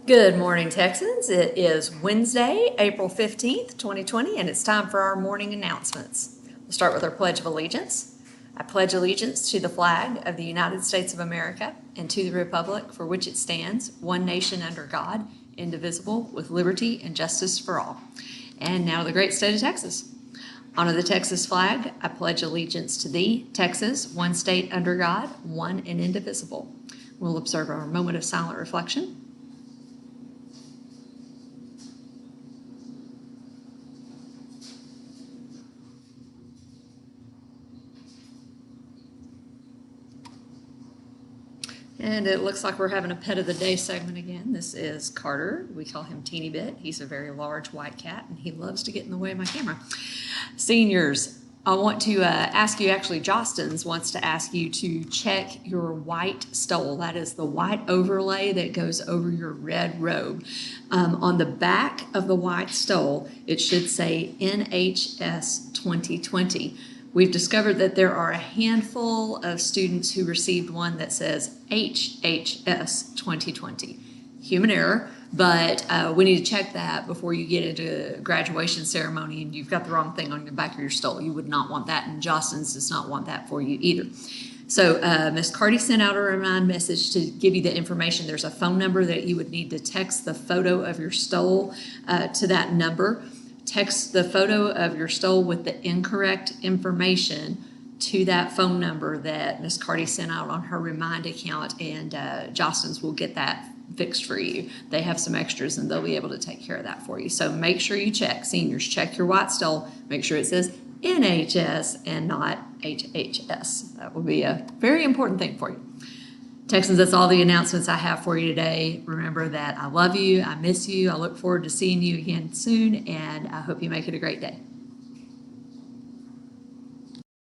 Good morning, Texans. It is Wednesday, April 15th, 2020, and it's time for our morning announcements. We'll start with our Pledge of Allegiance. I pledge allegiance to the flag of the United States of America and to the republic for which it stands, one nation under God, indivisible, with liberty and justice for all. And now the great state of Texas. Honor the Texas flag. I pledge allegiance to thee, Texas, one state under God, one and indivisible. We'll observe our moment of silent reflection. And it looks like we're having a pet of the day segment again. This is Carter. We call him Teeny Bit. He's a very large white cat, and he loves to get in the way of my camera. Seniors, I want to ask you, actually, Jostens wants to ask you to check your white stole. That is the white overlay that goes over your red robe. On the back of the white stole, it should say NHS 2020. We've discovered that there are a handful of students who received one that says HHS 2020. Human error, but we need to check that before you get into a graduation ceremony and you've got the wrong thing on the back of your stole. You would not want that, and Jostens does not want that for you either. So Ms. Carty sent out a remind message to give you the information. There's a phone number that you would need to text the photo of your stole to that number. Text the photo of your stole with the incorrect information to that phone number that Ms. Carty sent out on her Remind account, and Jostens will get that fixed for you. They have some extras, and they'll be able to take care of that for you. So make sure you check. Seniors, check your white stole. Make sure it says NHS and not HHS. That will be a very important thing for you. Texans, that's all the announcements I have for you today. Remember that I love you, I miss you, I look forward to seeing you again soon, and I hope you make it a great day.